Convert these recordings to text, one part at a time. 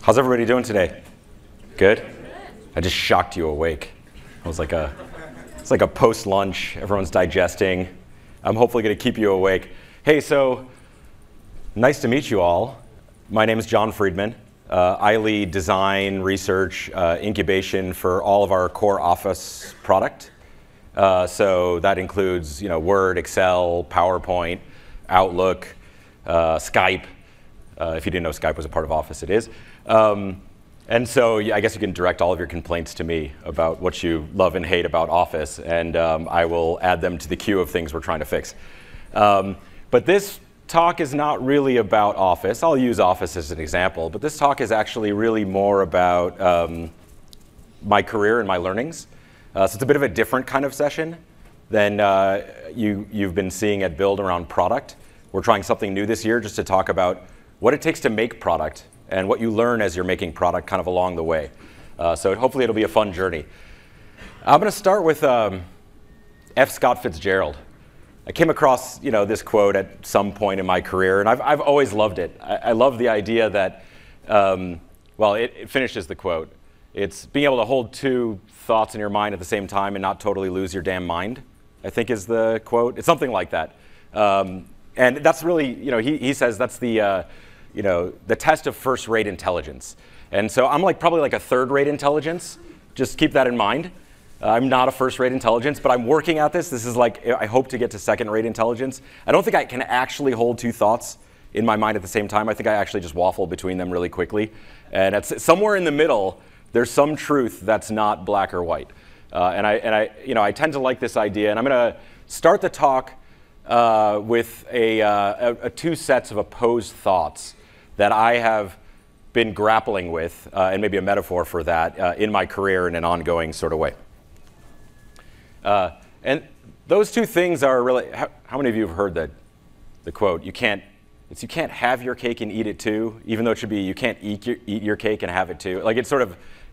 How's everybody doing today? Good? I just shocked you awake. It's like a post-lunch, everyone's digesting. I'm hopefully going to keep you awake. Hey, so nice to meet you all. My name is Jon Friedman. I lead design, research, incubation for all of our core Office product. So that includes, Word, Excel, PowerPoint, Outlook, Skype. If you didn't know Skype was a part of Office, it is. And so I guess you can direct all of your complaints to me about what you love and hate about Office, and I will add them to the queue of things we're trying to fix. But this talk is not really about Office. I'll use Office as an example, but this talk is actually really more about my career and my learnings. So it's a bit of a different kind of session than you've been seeing at Build around product. We're trying something new this year just to talk about what it takes to make product and what you learn as you're making product kind of along the way. So hopefully it'll be a fun journey. I'm going to start with F. Scott Fitzgerald. I came across this quote at some point in my career, and I've always loved it. I love the idea that, it finishes the quote. It's being able to hold two thoughts in your mind at the same time and not totally lose your damn mind, I think is the quote. It's something like that. And that's really, he says that's the test of first-rate intelligence. And so I'm probably like a third-rate intelligence. Just keep that in mind. I'm not a first-rate intelligence, but I'm working at this. This is I hope to get to second-rate intelligence. I don't think I can actually hold two thoughts in my mind at the same time. I think I actually just waffle between them really quickly. And it's somewhere in the middle, there's some truth that's not black or white. I tend to like this idea. And I'm going to start the talk with two sets of opposed thoughts that I have been grappling with, and maybe a metaphor for that, in my career in an ongoing sort of way. And those two things are really, how many of you have heard the quote, you can't have your cake and eat it too, even though it should be you can't eat your cake and have it too.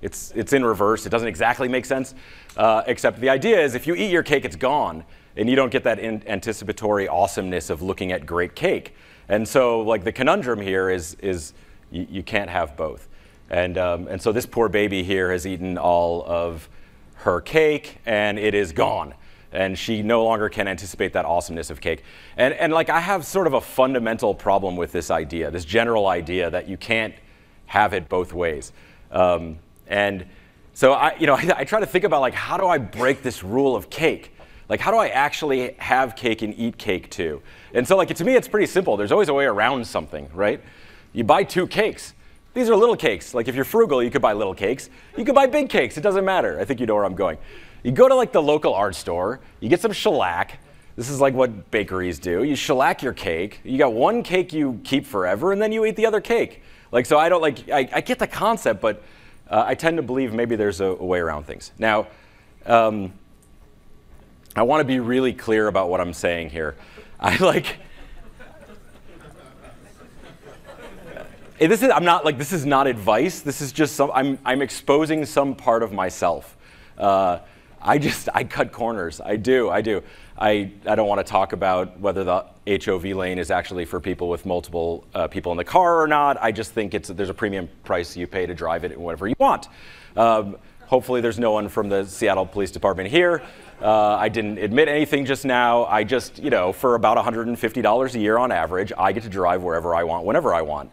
It's in reverse. It doesn't exactly make sense, except the idea is if you eat your cake, it's gone, and you don't get that anticipatory awesomeness of looking at great cake. And so the conundrum here is you can't have both. And so this poor baby here has eaten all of her cake, and it is gone. And she no longer can anticipate that awesomeness of cake. And I have sort of a fundamental problem with this idea, this general idea that you can't have it both ways. And so I try to think about how do I break this rule of cake? How do I actually have cake and eat cake too? And so to me, it's pretty simple. There's always a way around something, right? You buy two cakes. These are little cakes. If you're frugal, you could buy little cakes. You could buy big cakes. It doesn't matter. I think you know where I'm going. You go to the local art store. You get some shellac. This is what bakeries do. You shellac your cake. You got one cake you keep forever, and then you eat the other cake. So I don't I get the concept, but I tend to believe maybe there's a way around things. Now, I want to be really clear about what I'm saying here. This is not advice. This is just I'm exposing some part of myself. I cut corners. I do. I don't want to talk about whether the HOV lane is actually for people with multiple people in the car or not. I just think there's a premium price you pay to drive it and whatever you want. Hopefully there's no one from the Seattle Police Department here. I didn't admit anything just now. I just, for about $150 a year on average, I get to drive wherever I want, whenever I want.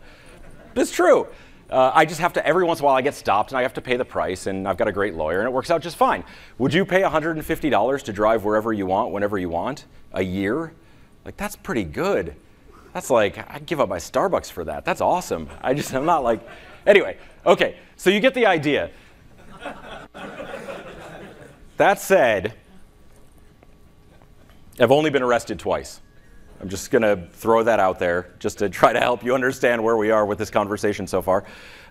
It's true. I just have to, every once in a while I get stopped and I have to pay the price, and I've got a great lawyer and it works out just fine. Would you pay $150 to drive wherever you want, whenever you want, a year? That's pretty good. That's I'd give up my Starbucks for that. That's awesome. I'm not anyway, okay, so you get the idea. That said, I've only been arrested twice. I'm just going to throw that out there just to try to help you understand where we are with this conversation so far.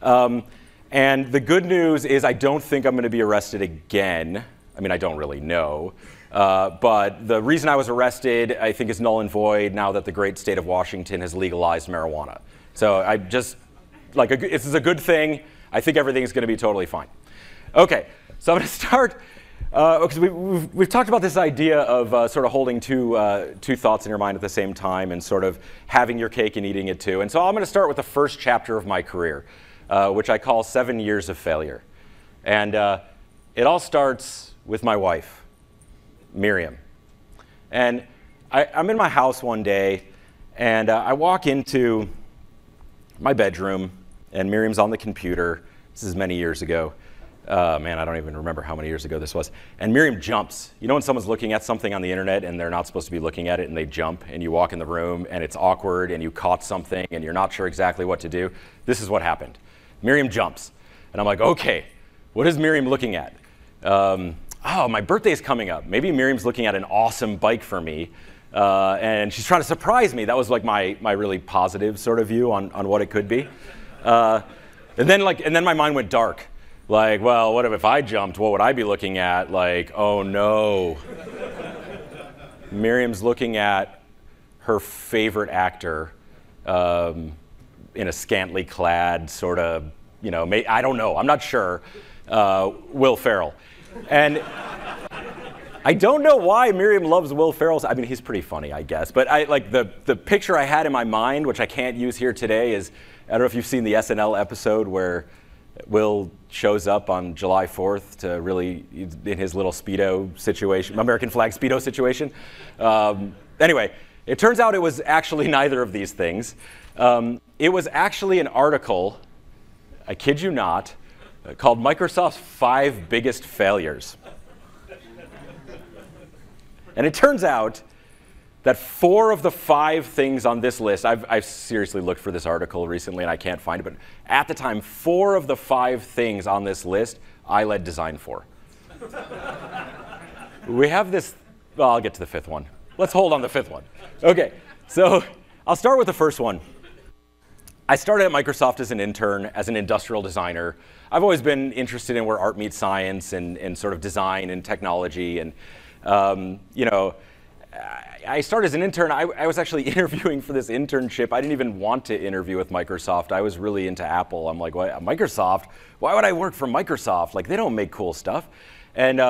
And the good news is I don't think I'm going to be arrested again. I mean, I don't really know. But the reason I was arrested, I think, is null and void now that the great state of Washington has legalized marijuana. So I just, this is a good thing. I think everything's going to be totally fine. Okay, so I'm going to start. Because we've talked about this idea of sort of holding two thoughts in your mind at the same time and sort of having your cake and eating it too. And so I'm going to start with the first chapter of my career. which I call 7 years of failure. And it all starts with my wife, Miriam. And I'm in my house one day, and I walk into my bedroom, and Miriam's on the computer. This is many years ago. Man, I don't even remember how many years ago this was. And Miriam jumps. You know when someone's looking at something on the internet and they're not supposed to be looking at it and they jump and you walk in the room and it's awkward and you caught something and you're not sure exactly what to do? This is what happened. Miriam jumps. And I'm like, okay, what is Miriam looking at? Oh, my birthday's coming up. Maybe Miriam's looking at an awesome bike for me. And she's trying to surprise me. That was like my really positive sort of view on what it could be. And then my mind went dark. Like, well, what if I jumped? What would I be looking at? Like, oh no. Miriam's looking at her favorite actor in a scantily clad sort of, I don't know, I'm not sure, Will Ferrell. And I don't know why Miriam loves Will Ferrell. I mean, he's pretty funny, I guess. But the picture I had in my mind, which I can't use here today, is, I don't know if you've seen the SNL episode where Will shows up on July 4th to really, in his little Speedo situation, American flag Speedo situation. Anyway, it turns out it was actually neither of these things. It was actually an article, I kid you not, called Microsoft's 5 Biggest Failures. And it turns out that 4 of the 5 things on this list, I've seriously looked for this article recently and I can't find it, but at the time, 4 of the 5 things on this list, I led design for. We have this, well, I'll get to the 5th one. Let's hold on the 5th one. Okay, so I'll start with the first one. I started at Microsoft as an intern, as an industrial designer. I've always been interested in where art meets science and sort of design and technology. And, I started as an intern. I was actually interviewing for this internship. I didn't even want to interview with Microsoft. I was really into Apple. I'm like, what, Microsoft? Why would I work for Microsoft? Like, they don't make cool stuff. And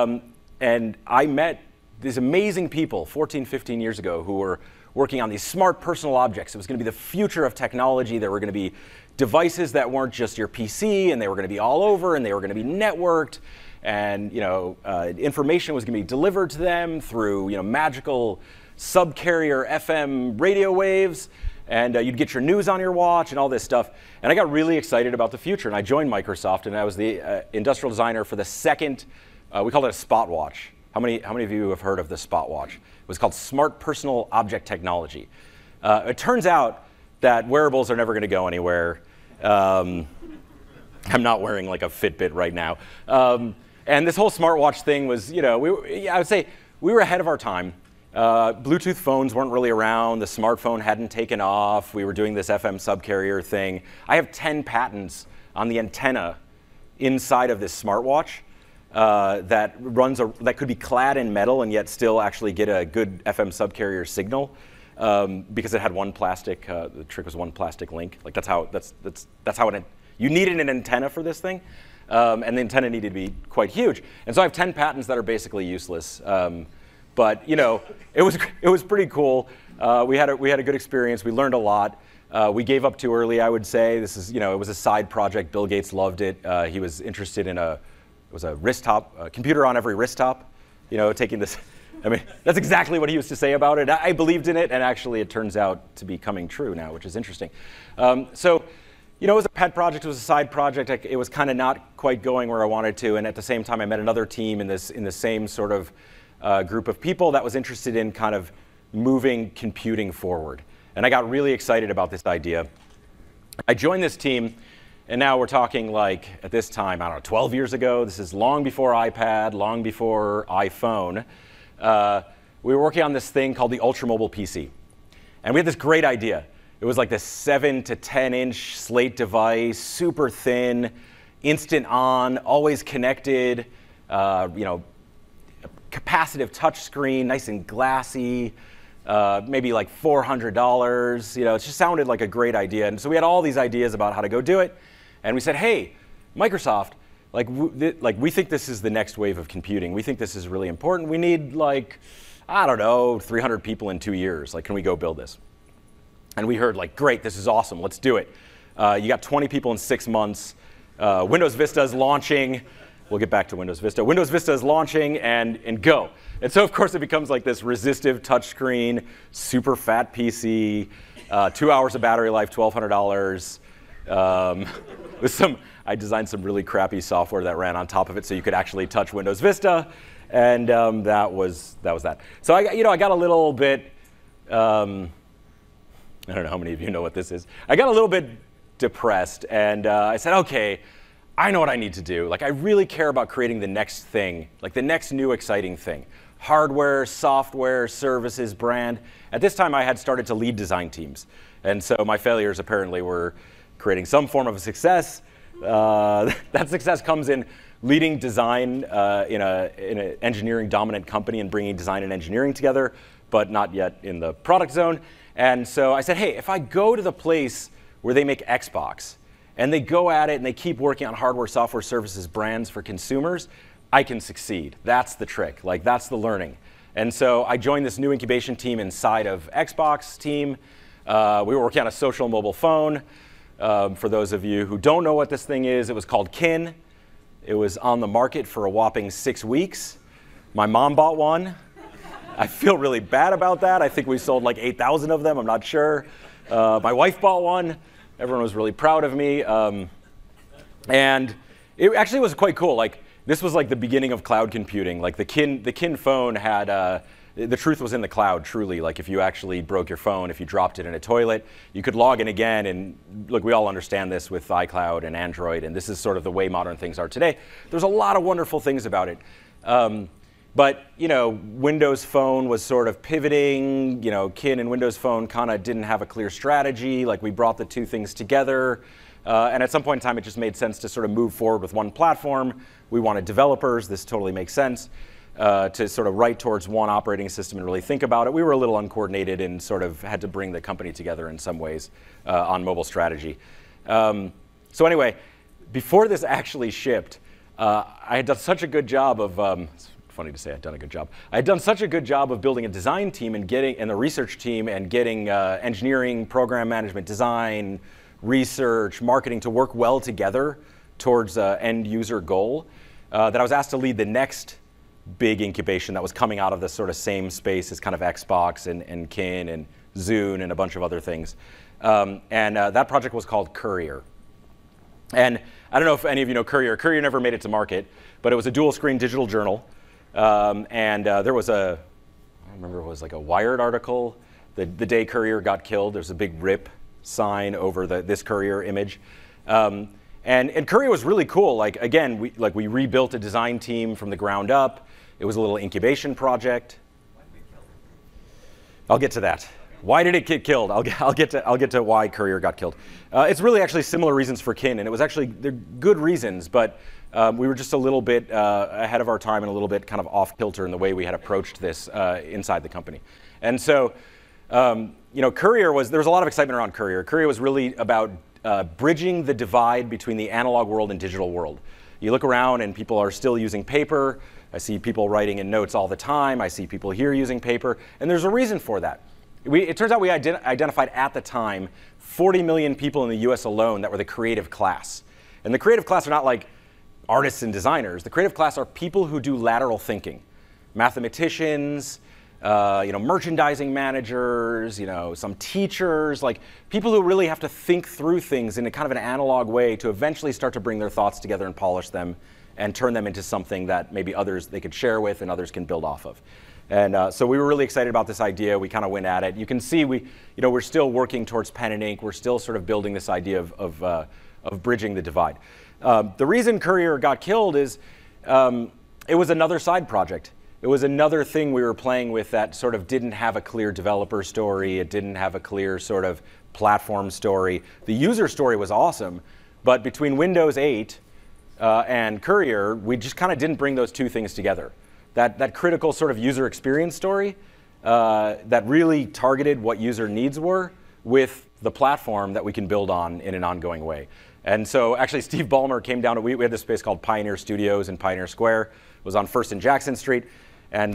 I met these amazing people 14, 15 years ago who were working on these smart personal objects. It was going to be the future of technology. There were going to be devices that weren't just your PC, and they were going to be all over, and they were going to be networked. And information was going to be delivered to them through magical subcarrier FM radio waves, and you'd get your news on your watch and all this stuff. And I got really excited about the future, and I joined Microsoft, and I was the industrial designer for the second, we called it a spot watch. How many of you have heard of the spot watch? It was called Smart Personal Object Technology. It turns out that wearables are never going to go anywhere. I'm not wearing like a Fitbit right now. And this whole smartwatch thing was, I would say we were ahead of our time. Bluetooth phones weren't really around. The smartphone hadn't taken off. We were doing this FM subcarrier thing. I have 10 patents on the antenna inside of this smartwatch that could be clad in metal and yet still actually get a good FM subcarrier signal because it had one plastic. The trick was one plastic link. Like that's how you needed an antenna for this thing. And the antenna needed to be quite huge. And so I have 10 patents that are basically useless. But it was pretty cool. We had a good experience. We learned a lot. We gave up too early, I would say. This is, it was a side project. Bill Gates loved it. He was interested in it was a wrist top, a computer on every wrist top. Taking this. I mean, that's exactly what he used to say about it. I believed in it, and actually, it turns out to be coming true now, which is interesting. It was a pet project, it was a side project. It was kind of not quite going where I wanted to, and at the same time, I met another team in the same sort of group of people that was interested in kind of moving computing forward. And I got really excited about this idea. I joined this team, and now we're talking like, at this time, I don't know, 12 years ago. This is long before iPad, long before iPhone. We were working on this thing called the ultramobile PC. And we had this great idea. It was like this 7 to 10-inch slate device, super thin, instant on, always connected, capacitive touchscreen, nice and glassy, maybe like $400. It just sounded like a great idea. And so we had all these ideas about how to go do it. And we said, hey, Microsoft, we think this is the next wave of computing. We think this is really important. We need I don't know, 300 people in 2 years. Can we go build this? And we heard great, this is awesome, let's do it. You got 20 people in 6 months. Windows Vista is launching. We'll get back to Windows Vista. Windows Vista is launching, and go. And so, of course, it becomes like this resistive touchscreen, super fat PC, 2 hours of battery life, $1,200. I designed some really crappy software that ran on top of it so you could actually touch Windows Vista, and that was that. So I got a little bit. I don't know how many of you know what this is. I got a little bit depressed, and I said, okay, I know what I need to do. Like, I really care about creating the next thing, like the next new exciting thing. Hardware, software, services, brand. At this time, I had started to lead design teams. And so my failures apparently were creating some form of a success. That success comes in leading design in an engineering dominant company and bringing design and engineering together, but not yet in the product zone. And so I said, hey, if I go to the place where they make Xbox, and they go at it and they keep working on hardware, software, services, brands for consumers, I can succeed. That's the trick. Like, that's the learning. And so I joined this new incubation team inside of Xbox team. We were working on a social mobile phone. For those of you who don't know what this thing is, it was called Kin. It was on the market for a whopping 6 weeks. My mom bought one. I feel really bad about that. I think we sold like 8,000 of them. I'm not sure. My wife bought one. Everyone was really proud of me. And it actually was quite cool. Like, this was like the beginning of cloud computing. Like, the Kin phone had, the truth was in the cloud, truly. Like, if you actually broke your phone, if you dropped it in a toilet, you could log in again. And look, we all understand this with iCloud and Android, and this is sort of the way modern things are today. There's a lot of wonderful things about it. But, Windows Phone was sort of pivoting. Kin and Windows Phone kind of didn't have a clear strategy. Like, we brought the two things together. And at some point in time, it just made sense to sort of move forward with one platform. We wanted developers. This totally makes sense to sort of write towards one operating system and really think about it. We were a little uncoordinated and sort of had to bring the company together in some ways on mobile strategy. So anyway, before this actually shipped, I had done such a good job of funny to say I'd done a good job. I had done such a good job of building a design team and the research team and getting engineering, program management, design, research, marketing to work well together towards an end user goal that I was asked to lead the next big incubation that was coming out of the sort of same space as kind of Xbox and Kin and Zune and a bunch of other things. That project was called Courier. And I don't know if any of you know Courier. Courier never made it to market, but it was a dual screen digital journal. There was I don't remember, it was like a Wired article. The day Courier got killed, there's a big RIP sign over this Courier image. And Courier was really cool. Like, again, we rebuilt a design team from the ground up. It was a little incubation project. I'll get to that. Why did it get killed? I'll get to why Courier got killed. It's really actually similar reasons for Kin, and it was actually, they're good reasons, but we were just a little bit ahead of our time and a little bit kind of off kilter in the way we had approached this inside the company. And so, Courier there was a lot of excitement around Courier. Courier was really about bridging the divide between the analog world and digital world. You look around and people are still using paper. I see people writing in notes all the time. I see people here using paper, and there's a reason for that. It turns out we identified at the time 40 million people in the US alone that were the creative class. And the creative class are not like artists and designers. The creative class are people who do lateral thinking. Mathematicians, merchandising managers, some teachers, like people who really have to think through things in a kind of an analog way to eventually start to bring their thoughts together and polish them and turn them into something that maybe others they could share with and others can build off of. And so we were really excited about this idea. We kind of went at it. You can see we're still working towards pen and ink. We're still sort of building this idea of bridging the divide. The reason Courier got killed is it was another side project. It was another thing we were playing with that sort of didn't have a clear developer story. It didn't have a clear sort of platform story. The user story was awesome, but between Windows 8 and Courier, we just kind of didn't bring those two things together. That critical sort of user experience story that really targeted what user needs were with the platform that we can build on in an ongoing way. And so actually Steve Ballmer came down to, we had this space called Pioneer Studios in Pioneer Square. It was on 1st and Jackson Street. And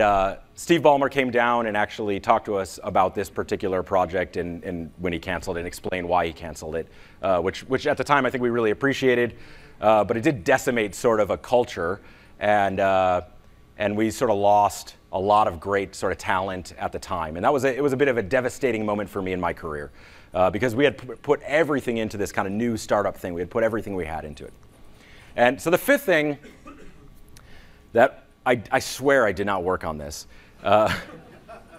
Steve Ballmer came down and actually talked to us about this particular project and when he canceled it and explained why he canceled it, which at the time I think we really appreciated. But it did decimate sort of a culture, and we sort of lost a lot of great sort of talent at the time. And it was a bit of a devastating moment for me in my career, because we had put everything into this kind of new startup thing. We had put everything we had into it. And so the fifth thing that I swear I did not work on this. I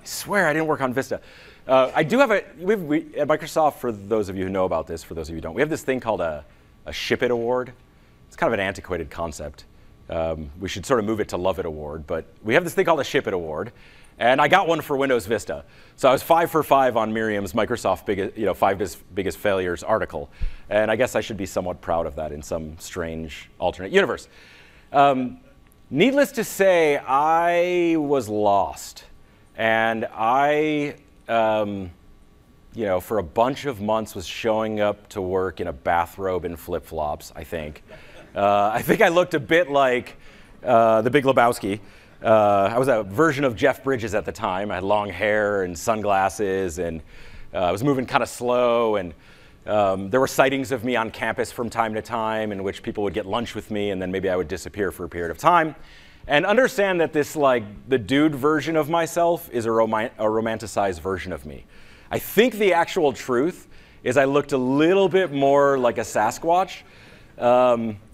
swear I didn't work on Vista. I do have at Microsoft, for those of you who know about this, for those of you who don't, we have this thing called a Ship It Award. It's kind of an antiquated concept. We should sort of move it to Love It Award, but we have this thing called a Ship It Award, and I got one for Windows Vista. So I was 5 for 5 on Miriam's Microsoft 5 biggest failures article, and I guess I should be somewhat proud of that in some strange alternate universe. Needless to say, I was lost, and I, for a bunch of months was showing up to work in a bathrobe and flip-flops, I think. I think I looked a bit like The Big Lebowski. I was a version of Jeff Bridges at the time. I had long hair and sunglasses, and I was moving kind of slow, and there were sightings of me on campus from time to time in which people would get lunch with me, and then maybe I would disappear for a period of time. And understand that this, the dude version of myself is a romanticized version of me. I think the actual truth is I looked a little bit more like a Sasquatch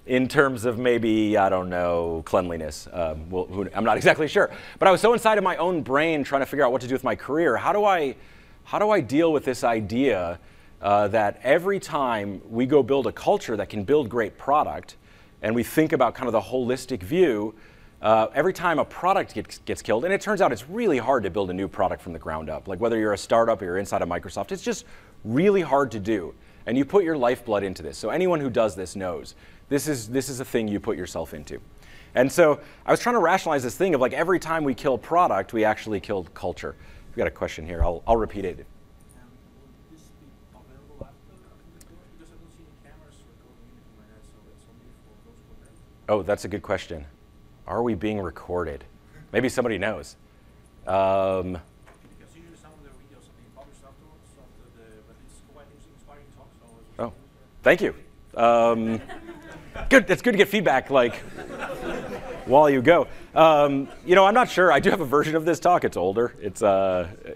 in terms of maybe, I don't know, cleanliness. I'm not exactly sure. But I was so inside of my own brain trying to figure out what to do with my career. How do I deal with this idea that every time we go build a culture that can build great product, and we think about kind of the holistic view, every time a product gets killed, and it turns out it's really hard to build a new product from the ground up. Like whether you're a startup or you're inside of Microsoft, it's just really hard to do. And you put your lifeblood into this. So anyone who does this knows this is a thing you put yourself into. And so I was trying to rationalize this thing of every time we kill product, we actually killed culture. We've got a question here. I'll repeat it. Oh, that's a good question. Are we being recorded? Maybe somebody knows. Oh, thank you. Good. It's good to get feedback while you go. I'm not sure. I do have a version of this talk. It's older.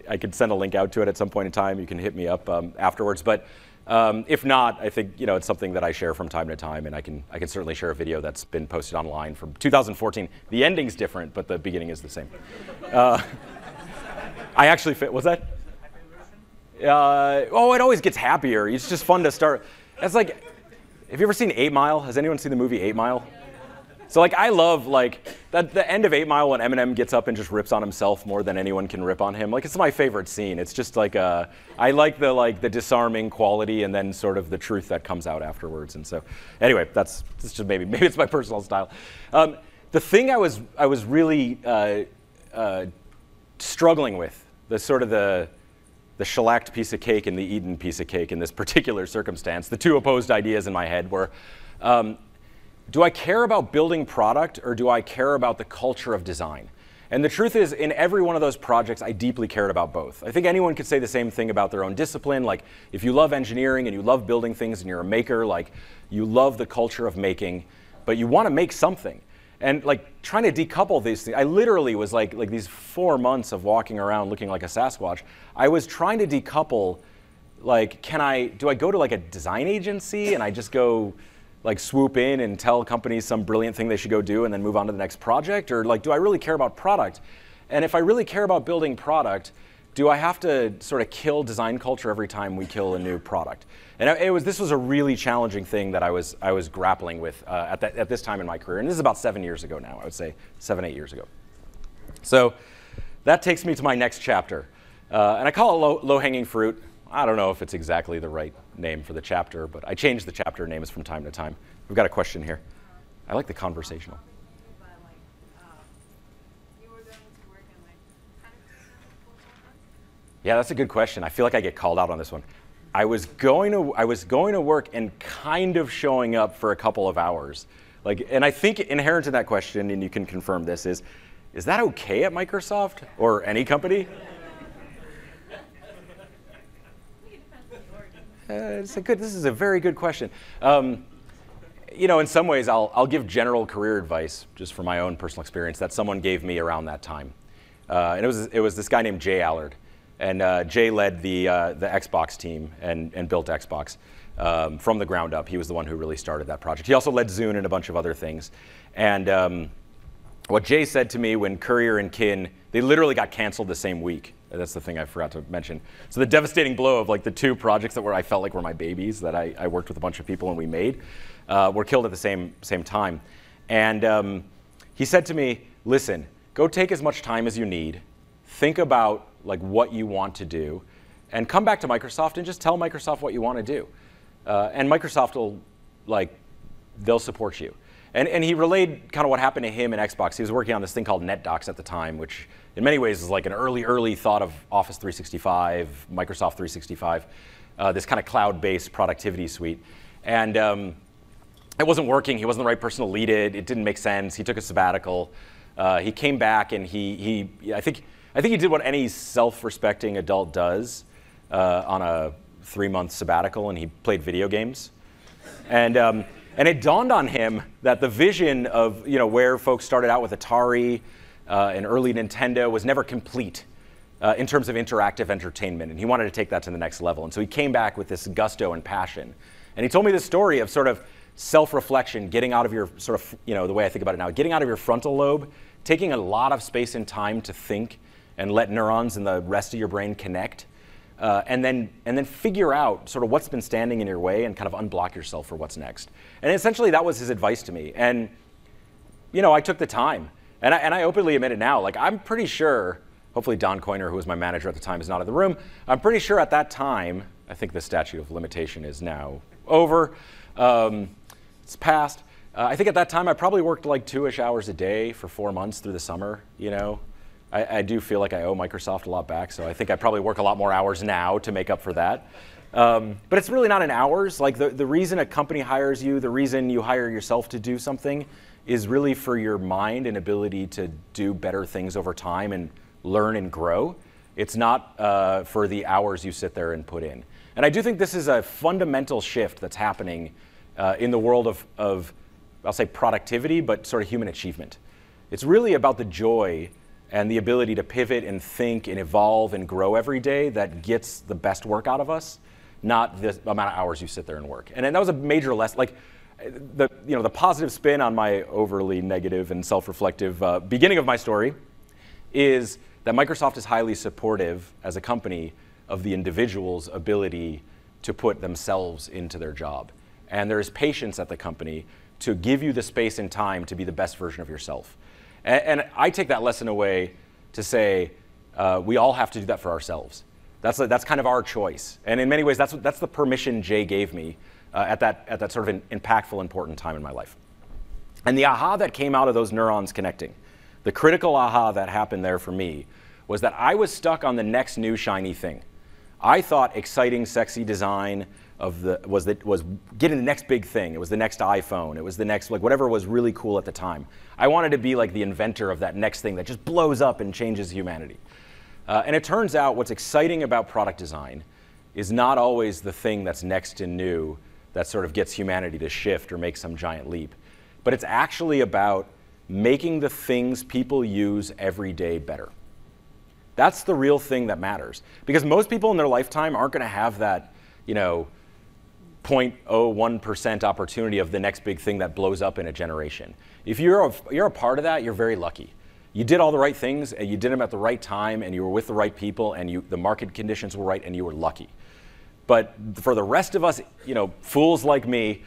I could send a link out to it at some point in time. You can hit me up afterwards. But if not, I think it's something that I share from time to time, and I can certainly share a video that's been posted online from 2014. The ending's different, but the beginning is the same. I actually what's that? It always gets happier. It's just fun to start. It's like, have you ever seen 8 Mile? Has anyone seen the movie 8 Mile? So I love the end of 8 Mile when Eminem gets up and just rips on himself more than anyone can rip on him. It's my favorite scene. It's just I like the disarming quality and then sort of the truth that comes out afterwards. And so anyway, it's just maybe it's my personal style. The thing I was really struggling with, the shellacked piece of cake and the eaten piece of cake in this particular circumstance, the two opposed ideas in my head were, do I care about building product or do I care about the culture of design? And the truth is, in every one of those projects, I deeply cared about both. I think anyone could say the same thing about their own discipline. If you love engineering and you love building things and you're a maker, you love the culture of making, but you want to make something. And trying to decouple these things, I literally was these 4 months of walking around looking like a Sasquatch. I was trying to decouple, do I go to a design agency and I just go swoop in and tell companies some brilliant thing they should go do and then move on to the next project? Or do I really care about product? And if I really care about building product, do I have to sort of kill design culture every time we kill a new product? And this was a really challenging thing that I was grappling with at this time in my career. And this is about 7 years ago now, I would say 7, 8 years ago. So that takes me to my next chapter. And I call it low-hanging fruit. I don't know if it's exactly the right name for the chapter, but I change the chapter names from time to time. We've got a question here. I like the conversational. Yeah, that's a good question. I feel like I get called out on this one. I was going to work and kind of showing up for a couple of hours. And I think inherent in that question, and you can confirm this, is is that okay at Microsoft or any company? This is a very good question. You know, in some ways, I'll give general career advice just from my own personal experience that someone gave me around that time. And it was this guy named Jay Allard. And Jay led the Xbox team and built Xbox from the ground up. He was the one who really started that project. He also led Zune and a bunch of other things. And what Jay said to me when Courier and Kin, they literally got canceled the same week. That's the thing I forgot to mention. So the devastating blow of like the two projects that I felt like were my babies that I worked with a bunch of people and we made were killed at the same time. And he said to me, listen, go take as much time as you need, think about like what you want to do, and come back to Microsoft and just tell Microsoft what you want to do. And Microsoft will, like, they'll support you. And he relayed kind of what happened to him in Xbox. He was working on this thing called NetDocs at the time, which in many ways is like an early thought of Office 365, Microsoft 365, this kind of cloud-based productivity suite. And it wasn't working. He wasn't the right person to lead it. It didn't make sense. He took a sabbatical. He came back, and I think he did what any self-respecting adult does on a 3-month sabbatical, and he played video games. And it dawned on him that the vision of where folks started out with Atari and early Nintendo was never complete in terms of interactive entertainment, and he wanted to take that to the next level. And so he came back with this gusto and passion. And he told me this story of sort of self-reflection, getting out of your sort of, the way I think about it now, getting out of your frontal lobe, taking a lot of space and time to think and let neurons in the rest of your brain connect, and then figure out sort of what's been standing in your way and kind of unblock yourself for what's next. And essentially that was his advice to me. And I took the time. And I openly admit it now. Like, I'm pretty sure, hopefully Don Coiner, who was my manager at the time, is not in the room. I'm pretty sure at that time, I think the statute of limitation is now over. It's passed. I think at that time I probably worked like 2-ish hours a day for 4 months through the summer. I do feel like I owe Microsoft a lot back, so I think I probably work a lot more hours now to make up for that. But it's really not in hours. Like the reason a company hires you, the reason you hire yourself to do something is really for your mind and ability to do better things over time and learn and grow. It's not for the hours you sit there and put in. And I do think this is a fundamental shift that's happening in the world of, I'll say productivity, but sort of human achievement. It's really about the joy and the ability to pivot and think and evolve and grow every day that gets the best work out of us, not the amount of hours you sit there and work. And that was a major lesson. Like the positive spin on my overly negative and self-reflective beginning of my story is that Microsoft is highly supportive as a company of the individual's ability to put themselves into their job. And there is patience at the company to give you the space and time to be the best version of yourself. And I take that lesson away to say we all have to do that for ourselves. That's kind of our choice. And in many ways, that's the permission Jay gave me at that sort of impactful, important time in my life. And the aha that came out of those neurons connecting, the critical aha that happened there for me, was that I was stuck on the next new shiny thing. I thought exciting, sexy design was getting the next big thing. It was the next iPhone. It was the next, like, whatever was really cool at the time. I wanted to be like the inventor of that next thing that just blows up and changes humanity. And it turns out what's exciting about product design is not always the thing that's next and new that sort of gets humanity to shift or make some giant leap. But it's actually about making the things people use every day better. That's the real thing that matters. Because most people in their lifetime aren't going to have that, 0.01% opportunity of the next big thing that blows up in a generation. If you're a part of that, you're very lucky. You did all the right things, and you did them at the right time, and you were with the right people, and the market conditions were right, and you were lucky. But for the rest of us, fools like me,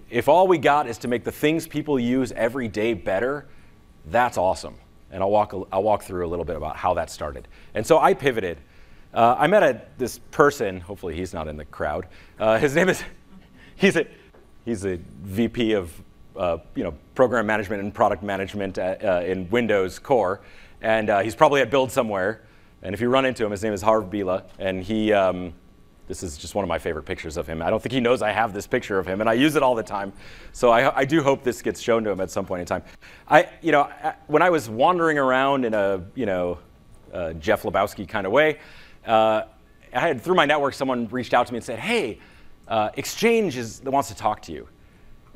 if all we got is to make the things people use every day better, that's awesome. And I'll walk through a little bit about how that started. And so I pivoted. I met this person. Hopefully he's not in the crowd. His name is he's a VP of program management and product management in Windows Core, and he's probably at Build somewhere. And if you run into him, his name is Harv Bila, and This is just one of my favorite pictures of him. I don't think he knows I have this picture of him, and I use it all the time. So I do hope this gets shown to him at some point in time. When I was wandering around in a Jeff Lebowski kind of way, through my network, someone reached out to me and said, "Hey, Exchange wants to talk to you.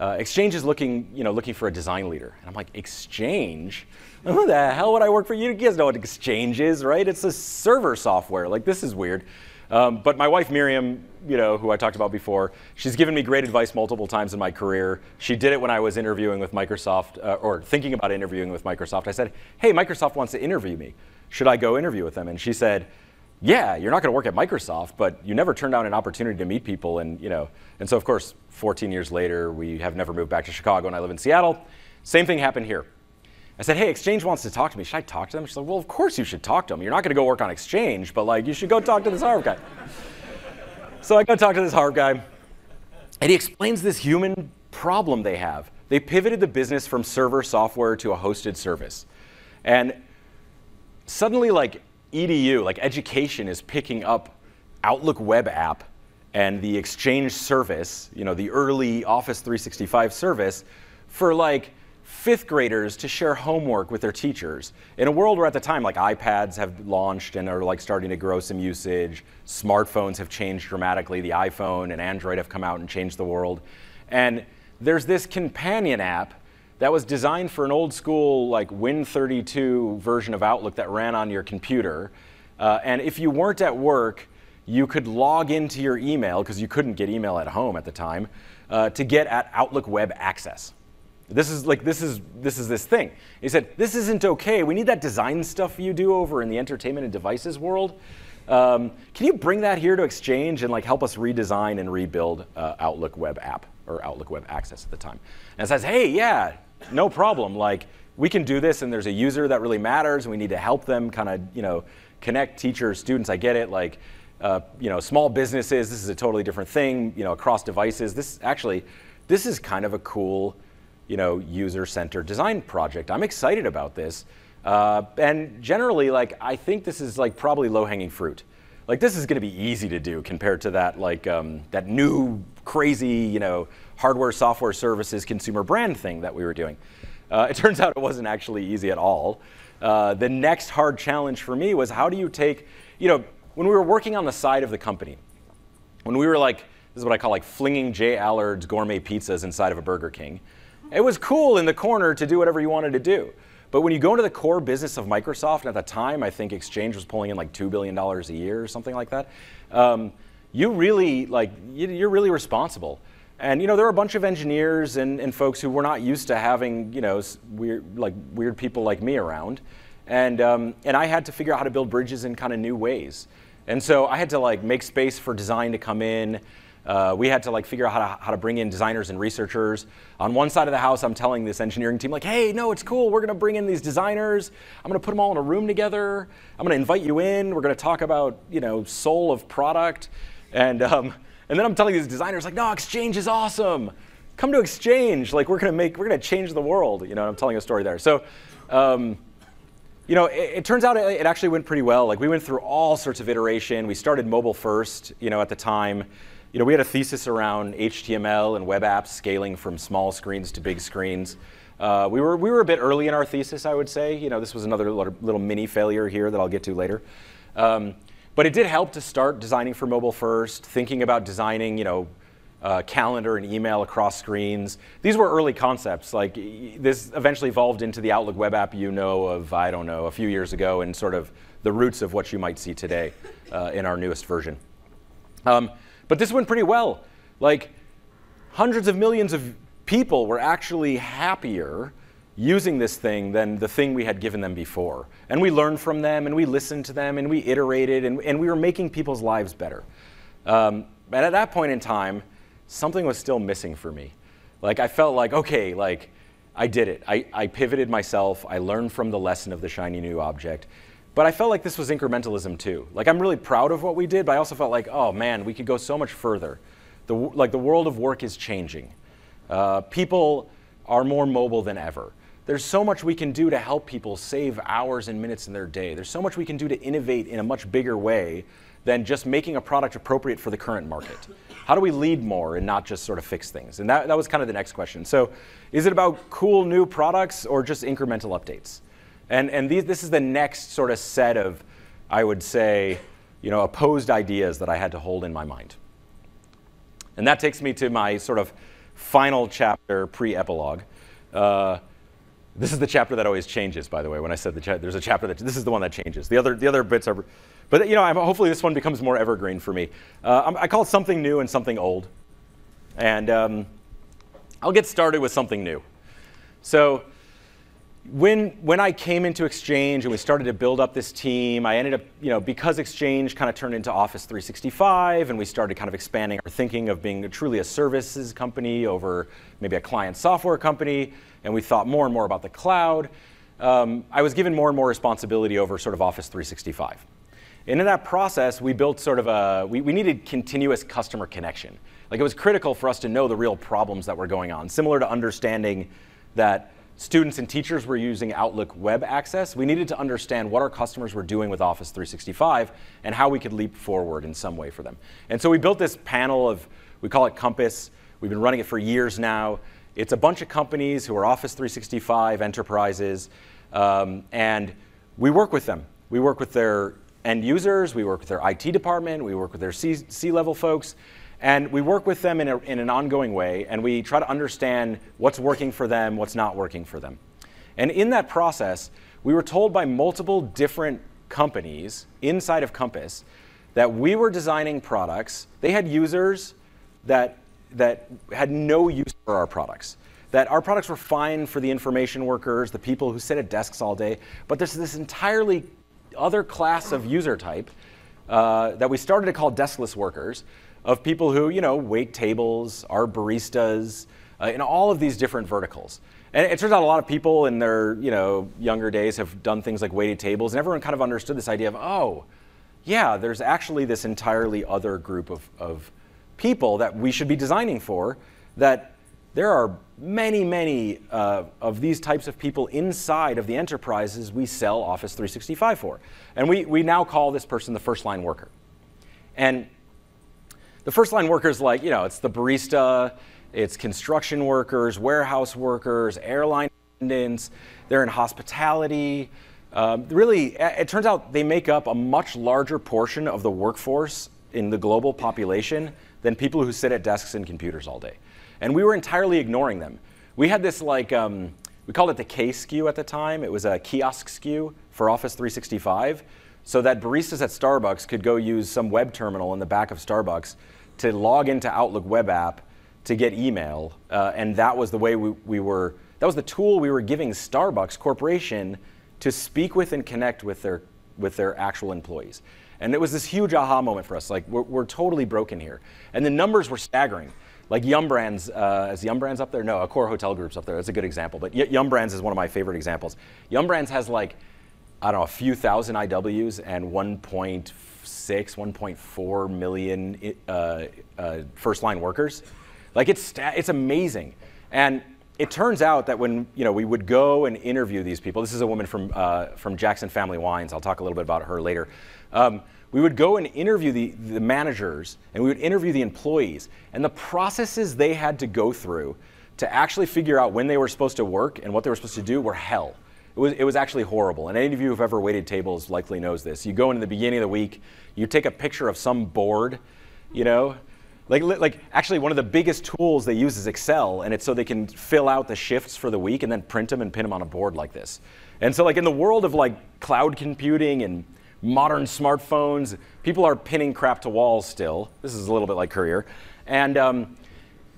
Exchange is looking for a design leader." And I'm like, "Exchange? Who the hell would I work for? You guys know what Exchange is, right? It's a server software. Like, this is weird." But my wife Miriam, who I talked about before, she's given me great advice multiple times in my career. She did it when I was interviewing with Microsoft, or thinking about interviewing with Microsoft. I said, "Hey, Microsoft wants to interview me. Should I go interview with them?" And she said, "Yeah, you're not going to work at Microsoft, but you never turned down an opportunity to meet people." And so of course, 14 years later, we have never moved back to Chicago, and I live in Seattle. Same thing happened here. I said, "Hey, Exchange wants to talk to me. Should I talk to them?" She's like, "Well, of course you should talk to them. You're not going to go work on Exchange, but like you should go talk to this Harvard guy." So I go talk to this Harvard guy, and he explains this human problem they have. They pivoted the business from server software to a hosted service, and suddenly, like EDU, like education, is picking up Outlook web app and the Exchange service, the early Office 365 service, for like fifth graders to share homework with their teachers. In a world where at the time, like iPads have launched and are like starting to grow some usage, smartphones have changed dramatically, the iPhone and Android have come out and changed the world. And there's this companion app that was designed for an old school like Win32 version of Outlook that ran on your computer. And if you weren't at work, you could log into your email, because you couldn't get email at home at the time, to get at Outlook web access. This is this thing. He said, "This isn't okay. We need that design stuff you do over in the entertainment and devices world. Can you bring that here to Exchange and like help us redesign and rebuild Outlook web app," or Outlook web access at the time? And it says, "Hey, yeah, no problem. Like, we can do this, and there's a user that really matters, and we need to help them kind of connect teachers, students. I get it. Like, small businesses. This is a totally different thing. Across devices. This is kind of a cool, user-centered design project. I'm excited about this." And generally, like, I think this is like probably low-hanging fruit. Like, this is going to be easy to do compared to that that new crazy hardware, software services, consumer brand thing that we were doing. It turns out it wasn't actually easy at all. The next hard challenge for me was, how do you take, when we were working on the side of the company, when we were like, this is what I call like flinging J. Allard's gourmet pizzas inside of a Burger King. It was cool in the corner to do whatever you wanted to do. But when you go into the core business of Microsoft, and at the time I think Exchange was pulling in like $2 billion a year or something like that, you're really responsible. And there were a bunch of engineers and folks who were not used to having weird people like me around, and I had to figure out how to build bridges in kind of new ways. And so I had to like make space for design to come in. We had to like figure out how to bring in designers and researchers. On one side of the house, I'm telling this engineering team like, "Hey, no, it's cool. We're going to bring in these designers. I'm going to put them all in a room together. I'm going to invite you in. We're going to talk about soul of product." And then I'm telling these designers like, "No, Exchange is awesome. Come to Exchange. Like, we're going to change the world." I'm telling a story there. So, it turns out it actually went pretty well. Like, we went through all sorts of iteration. We started mobile first. At the time. We had a thesis around HTML and web apps scaling from small screens to big screens. We were a bit early in our thesis, I would say. This was another little mini failure here that I'll get to later. But it did help to start designing for mobile first, thinking about designing, calendar and email across screens. These were early concepts. Like, this eventually evolved into the Outlook web app of, I don't know, a few years ago, and sort of the roots of what you might see today in our newest version. But this went pretty well. Like, hundreds of millions of people were actually happier using this thing than the thing we had given them before. And we learned from them, and we listened to them, and we iterated, and we were making people's lives better. But at that point in time, something was still missing for me. Like, I felt like, okay, like, I did it. I pivoted myself. I learned from the lesson of the shiny new object. But I felt like this was incrementalism too. Like, I'm really proud of what we did, but I also felt like, oh man, we could go so much further. The world of work is changing. People are more mobile than ever. there's so much we can do to help people save hours and minutes in their day. There's so much we can do to innovate in a much bigger way than just making a product appropriate for the current market. How do we lead more and not just sort of fix things? And that was kind of the next question. So is it about cool new products or just incremental updates? And this is the next sort of set of, I would say, opposed ideas that I had to hold in my mind. And that takes me to my sort of final chapter, pre-epilogue. This is the chapter that always changes, by the way. When I said there's a chapter this is the one that changes. The other bits are, but hopefully this one becomes more evergreen for me. I call it something new and something old. And I'll get started with something new. So when I came into Exchange and we started to build up this team, I ended up, because Exchange kind of turned into Office 365 and we started kind of expanding our thinking of being truly a services company over maybe a client software company, and we thought more and more about the cloud, I was given more and more responsibility over sort of Office 365. And in that process, we built sort of we needed continuous customer connection. Like it was critical for us to know the real problems that were going on, similar to understanding that students and teachers were using Outlook web access. We needed to understand what our customers were doing with Office 365 and how we could leap forward in some way for them. And so we built this panel of, we call it Compass. We've been running it for years now. It's a bunch of companies who are Office 365 enterprises, and we work with them. We work with their end users, we work with their IT department, we work with their C-level folks, and we work with them in an ongoing way, and we try to understand what's working for them, what's not working for them. And in that process, we were told by multiple different companies inside of Compass that we were designing products. They had users that had no use for our products, that our products were fine for the information workers, the people who sit at desks all day, but there's this entirely other class of user type that we started to call deskless workers, of people who, wait tables, are baristas, in all of these different verticals. And it turns out a lot of people in their, younger days have done things like waited tables, and everyone kind of understood this idea of, oh, yeah, there's actually this entirely other group of people that we should be designing for, that there are many, many of these types of people inside of the enterprises we sell Office 365 for. And we now call this person the first line worker. And the first line workers, like, it's the barista, it's construction workers, warehouse workers, airline attendants, they're in hospitality. Really, it turns out they make up a much larger portion of the workforce in the global population than people who sit at desks and computers all day. And we were entirely ignoring them. We had this, we called it the K SKU at the time. It was a kiosk SKU for Office 365. So that baristas at Starbucks could go use some web terminal in the back of Starbucks to log into Outlook web app to get email. And that was the way that was the tool we were giving Starbucks Corporation to speak with and connect with their actual employees. And it was this huge aha moment for us. Like, we're totally broken here. And the numbers were staggering. Like Yum Brands, is Yum Brands up there? No, Accor Hotel Group's up there. That's a good example. But Yum Brands is one of my favorite examples. Yum Brands has a few thousand IWs and 1.6, 1.4 million first-line workers. Like, it's amazing. And it turns out that when we would go and interview these people, this is a woman from Jackson Family Wines. I'll talk a little bit about her later. We would go and interview the managers, and we would interview the employees. And the processes they had to go through to actually figure out when they were supposed to work and what they were supposed to do were hell. It was actually horrible. And any of you who've ever waited tables likely knows this. You go in the beginning of the week, you take a picture of some board, Like actually one of the biggest tools they use is Excel, and it's so they can fill out the shifts for the week and then print them and pin them on a board like this. And so in the world of cloud computing and modern smartphones, people are pinning crap to walls still. This is a little bit like Courier. And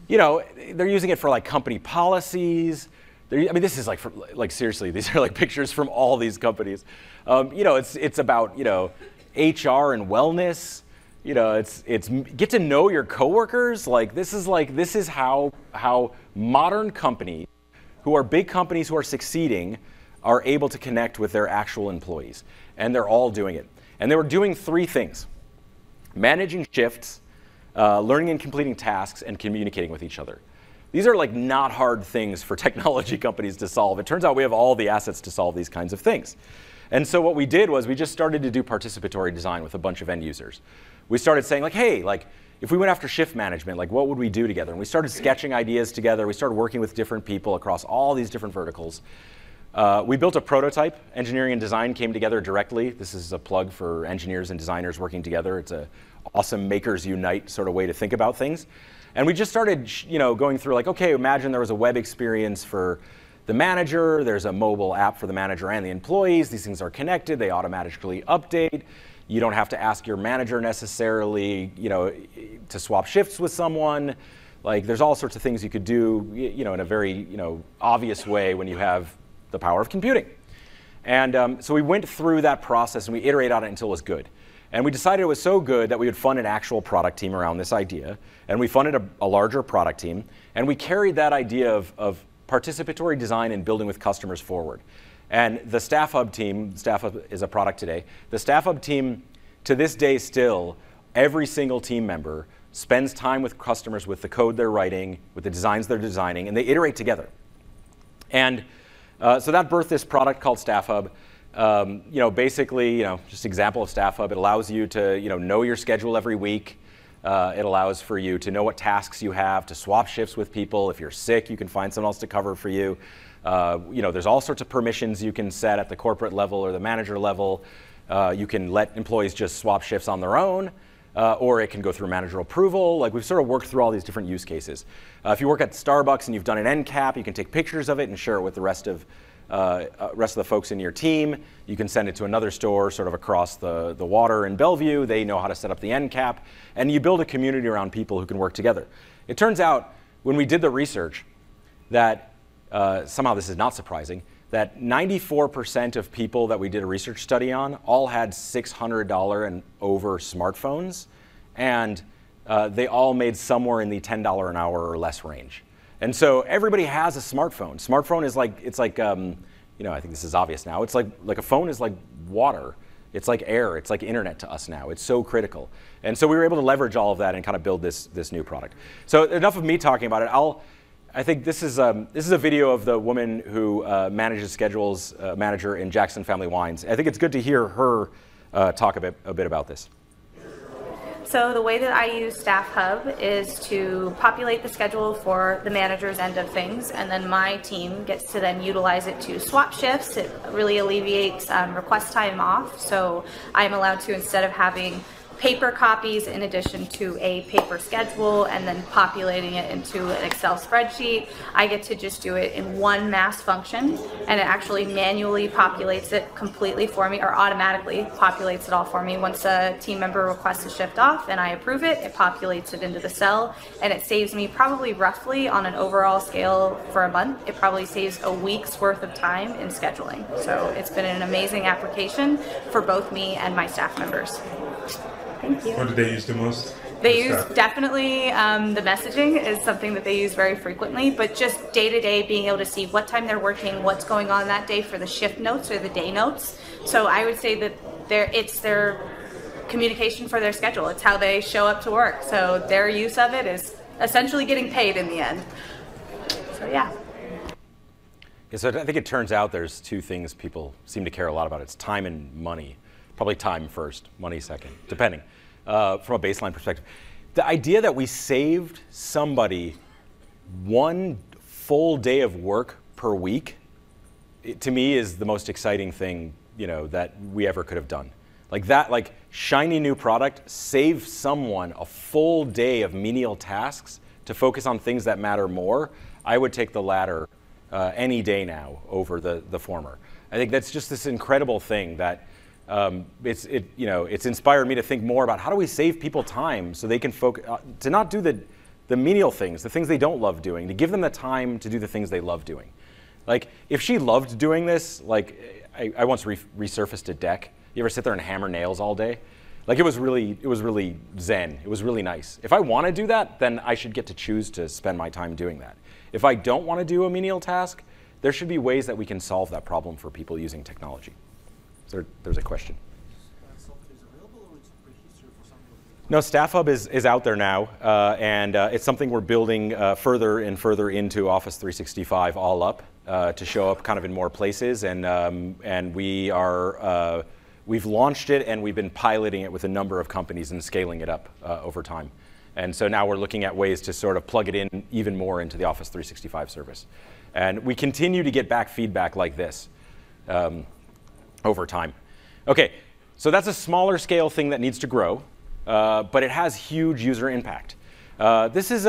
they're using it for company policies. This is seriously, these are pictures from all these companies. It's about HR and wellness. It's get to know your coworkers. This is how modern companies, who are big companies who are succeeding, are able to connect with their actual employees. And they're all doing it. And they were doing three things: managing shifts, learning and completing tasks, and communicating with each other. These are like not hard things for technology companies to solve. It turns out we have all the assets to solve these kinds of things. And so what we did was we just started to do participatory design with a bunch of end users. We started saying like, hey, like if we went after shift management, like what would we do together? And we started sketching ideas together. We started working with different people across all these different verticals. We built a prototype. Engineering and design came together directly. This is a plug for engineers and designers working together. It's an awesome makers unite sort of way to think about things. And we just started going through like, okay, imagine there was a web experience for the manager. There's a mobile app for the manager and the employees. These things are connected. They automatically update. You don't have to ask your manager necessarily to swap shifts with someone. Like there's all sorts of things you could do in a very obvious way when you have the power of computing. And so we went through that process and we iterated on it until it was good. And we decided it was so good that we would fund an actual product team around this idea. And we funded a larger product team. And we carried that idea of participatory design and building with customers forward. And the Staff Hub team, Staff Hub is a product today, the Staff Hub team, to this day still, every single team member spends time with customers with the code they're writing, with the designs they're designing, and they iterate together. And so that birthed this product called Staff Hub. Basically, just example of Staff Hub, it allows you to know your schedule every week. It allows for you to know what tasks you have, to swap shifts with people. If you're sick, you can find someone else to cover for you. There's all sorts of permissions you can set at the corporate level or the manager level. You can let employees just swap shifts on their own, or it can go through manager approval. Like we've sort of worked through all these different use cases. If you work at Starbucks and you've done an end cap, you can take pictures of it and share it with the rest of the folks in your team. You can send it to another store sort of across the water in Bellevue. They know how to set up the end cap. And you build a community around people who can work together. It turns out when we did the research that somehow this is not surprising, that 94% of people that we did a research study on all had $600 and over smartphones. And they all made somewhere in the $10 an hour or less range. And so everybody has a smartphone. Smartphone is like, it's like, I think this is obvious now. It's like a phone is like water. It's like air. It's like internet to us now. It's so critical. And so we were able to leverage all of that and kind of build this new product. So enough of me talking about it. I think this is a video of the woman who manages schedules, manager in Jackson Family Wines. I think it's good to hear her talk a bit about this. So the way that I use Staff Hub is to populate the schedule for the manager's end of things, and then my team gets to then utilize it to swap shifts. It really alleviates request time off, so I'm allowed to, instead of having paper copies in addition to a paper schedule and then populating it into an Excel spreadsheet, I get to just do it in one mass function, and it actually manually populates it completely for me, or automatically populates it all for me. Once a team member requests a shift off and I approve it, it populates it into the cell, and it saves me probably roughly on an overall scale for a month, it probably saves a week's worth of time in scheduling. So it's been an amazing application for both me and my staff members. Thank you. What do they use the most? They use definitely the messaging is something that they use very frequently, but just day to day being able to see what time they're working, what's going on that day for the shift notes or the day notes. So I would say that it's their communication for their schedule. It's how they show up to work. So their use of it is essentially getting paid in the end. So yeah. So I think it turns out there's two things people seem to care a lot about. It's time and money. Probably time first, money second, depending, from a baseline perspective. The idea that we saved somebody one full day of work per week, to me, is the most exciting thing that we ever could have done. Like that, like shiny new product, save someone a full day of menial tasks to focus on things that matter more. I would take the latter any day now over the former. I think that's just this incredible thing that it's inspired me to think more about how do we save people time so they can focus, to not do the menial things, the things they don't love doing, to give them the time to do the things they love doing. Like if she loved doing this, like I once resurfaced a deck. You ever sit there and hammer nails all day? Like it was really zen. It was really nice. If I want to do that, then I should get to choose to spend my time doing that. If I don't want to do a menial task, there should be ways that we can solve that problem for people using technology. So there's a question. No, Staff Hub is out there now, and it's something we're building further and further into Office 365 all up to show up kind of in more places, and we've launched it and we've been piloting it with a number of companies and scaling it up over time. And so now we're looking at ways to sort of plug it in even more into the Office 365 service. And we continue to get back feedback like this over time. Okay, so that's a smaller scale thing that needs to grow. But it has huge user impact. This is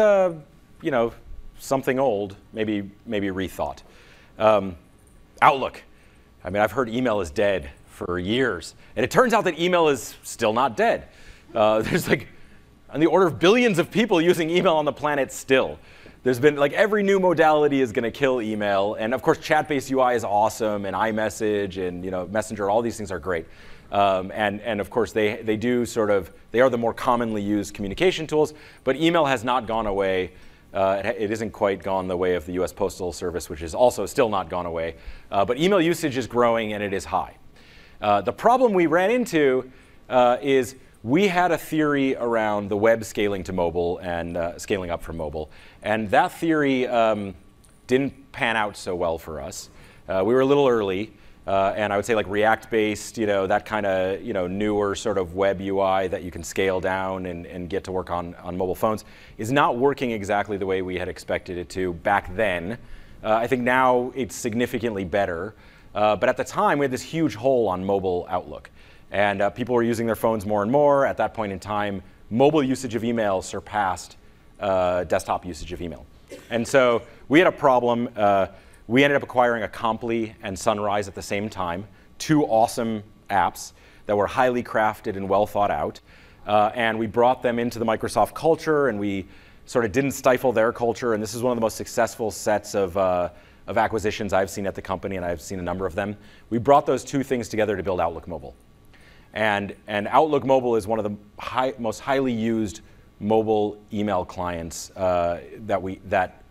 something old, maybe rethought. Outlook. I mean, I've heard email is dead for years, and it turns out that email is still not dead. There's like on the order of billions of people using email on the planet still. There's been like every new modality is going to kill email, and of course, chat-based UI is awesome, and iMessage and Messenger, all these things are great. And of course, they are the more commonly used communication tools, but email has not gone away. It isn't quite gone the way of the US Postal Service, which is also still not gone away. But email usage is growing and it is high. The problem we ran into is we had a theory around the web scaling to mobile and scaling up from mobile. And that theory didn't pan out so well for us. We were a little early. And I would say like React-based, that kind of newer sort of web UI that you can scale down and get to work on mobile phones is not working exactly the way we had expected it to back then. I think now it's significantly better. But at the time, we had this huge hole on mobile Outlook. And people were using their phones more and more. At that point in time, mobile usage of email surpassed desktop usage of email. And so we had a problem. We ended up acquiring Acompli and Sunrise at the same time, two awesome apps that were highly crafted and well thought out. And we brought them into the Microsoft culture, and we sort of didn't stifle their culture. And this is one of the most successful sets of acquisitions I've seen at the company, and I've seen a number of them. We brought those two things together to build Outlook Mobile. And Outlook Mobile is one of the most highly used mobile email clients that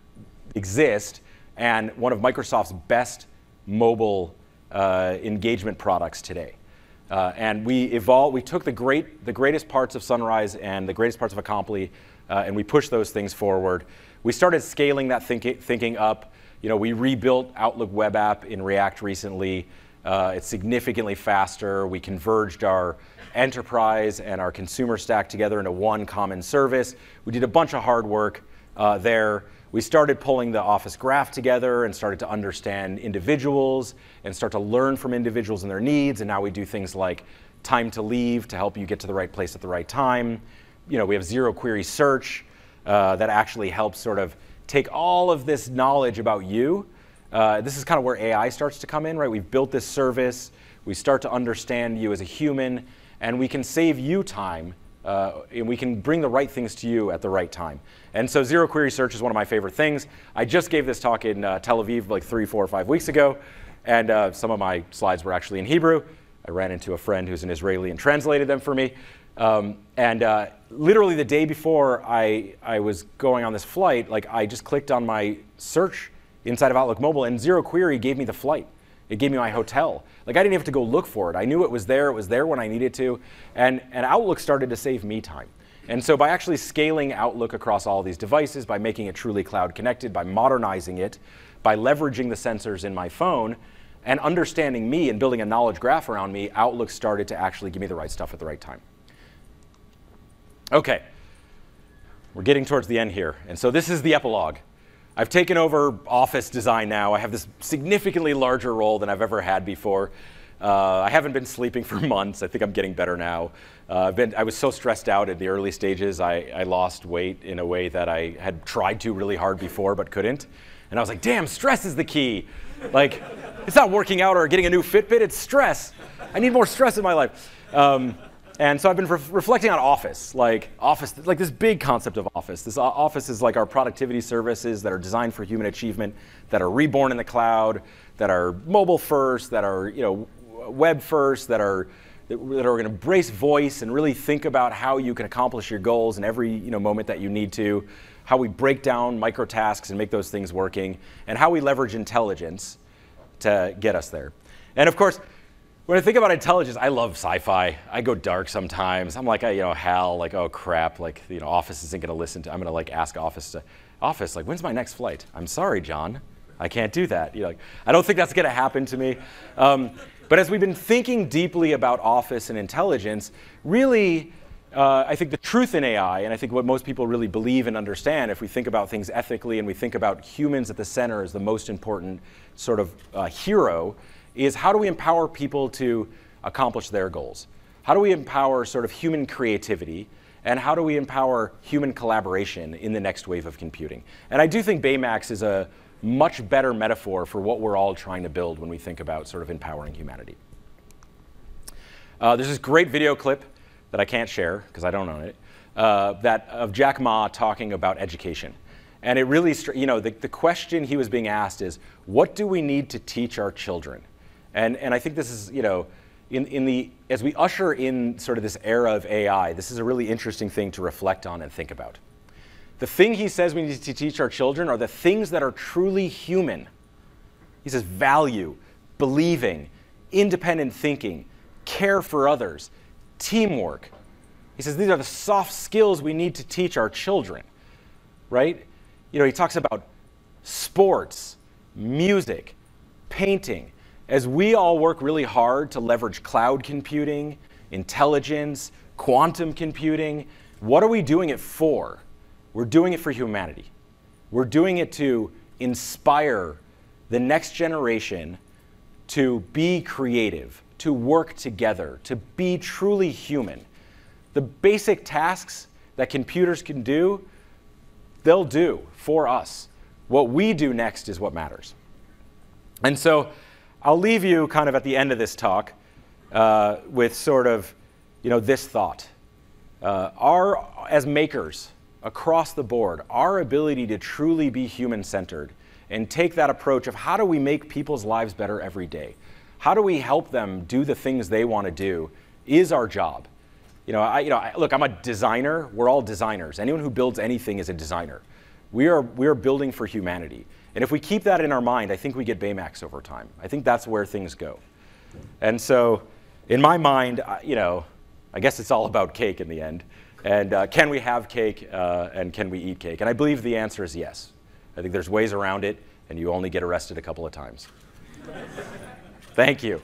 exist, and one of Microsoft's best mobile engagement products today. And we took the greatest parts of Sunrise and the greatest parts of Acompli, and we pushed those things forward. We started scaling that thinking up. We rebuilt Outlook web app in React recently. It's significantly faster. We converged our enterprise and our consumer stack together into one common service. We did a bunch of hard work there. We started pulling the Office graph together and started to understand individuals and start to learn from individuals and their needs. And now we do things like time to leave to help you get to the right place at the right time. We have zero query search that actually helps sort of take all of this knowledge about you. This is kind of where AI starts to come in, right? We've built this service. We start to understand you as a human, and we can save you time. And we can bring the right things to you at the right time. And so zero query search is one of my favorite things. I just gave this talk in Tel Aviv like 3, 4, or 5 weeks ago. And some of my slides were actually in Hebrew. I ran into a friend who's an Israeli and translated them for me. Literally the day before I was going on this flight, I just clicked on my search inside of Outlook Mobile, and zero query gave me the flight. It gave me my hotel. I didn't have to go look for it. I knew it was there. It was there when I needed to. And Outlook started to save me time. And so by actually scaling Outlook across all these devices, by making it truly cloud connected, by modernizing it, by leveraging the sensors in my phone, and understanding me and building a knowledge graph around me, Outlook started to actually give me the right stuff at the right time. OK, we're getting towards the end here. And so this is the epilogue. I've taken over Office design now. I have this significantly larger role than I've ever had before. I haven't been sleeping for months. I think I'm getting better now. I was so stressed out at the early stages. I lost weight in a way that I had tried to really hard before but couldn't. And I was like, damn, stress is the key. It's not working out or getting a new Fitbit. It's stress. I need more stress in my life. And so I've been reflecting on Office, this big concept of Office. This Office is like our productivity services that are designed for human achievement, that are reborn in the cloud, that are mobile first, that are web first, that are going to embrace voice and really think about how you can accomplish your goals in every moment that you need to, how we break down microtasks and make those things working, and how we leverage intelligence to get us there. And of course, when I think about intelligence, I love sci-fi. I go dark sometimes. I'm like, Hal, like, oh crap, like, Office isn't going to listen to. I'm going to like ask Office, like, when's my next flight? I'm sorry, John, I can't do that. I don't think that's going to happen to me. But as we've been thinking deeply about Office and intelligence, really, I think the truth in AI, and I think what most people really believe and understand, if we think about things ethically and we think about humans at the center as the most important sort of hero, is how do we empower people to accomplish their goals? How do we empower sort of human creativity? And how do we empower human collaboration in the next wave of computing? And I do think Baymax is a much better metaphor for what we're all trying to build when we think about sort of empowering humanity. There's this great video clip that I can't share because I don't own it, of Jack Ma talking about education. And it really, the question he was being asked is, what do we need to teach our children? And I think this is, as we usher in sort of this era of AI, this is a really interesting thing to reflect on and think about. The thing he says we need to teach our children are the things that are truly human. He says value, believing, independent thinking, care for others, teamwork. He says these are the soft skills we need to teach our children, right? He talks about sports, music, painting. As we all work really hard to leverage cloud computing, intelligence, quantum computing, what are we doing it for? We're doing it for humanity. We're doing it to inspire the next generation to be creative, to work together, to be truly human. The basic tasks that computers can do, they'll do for us. What we do next is what matters. And so I'll leave you kind of at the end of this talk with sort of, this thought. As makers across the board, our ability to truly be human-centered and take that approach of how do we make people's lives better every day? How do we help them do the things they want to do is our job. Look, I'm a designer. We're all designers. Anyone who builds anything is a designer. We are building for humanity. And if we keep that in our mind, I think we get Baymax over time. I think that's where things go. And so in my mind, I guess it's all about cake in the end. And can we have cake and can we eat cake? And I believe the answer is yes. I think there's ways around it, and you only get arrested a couple of times. Thank you.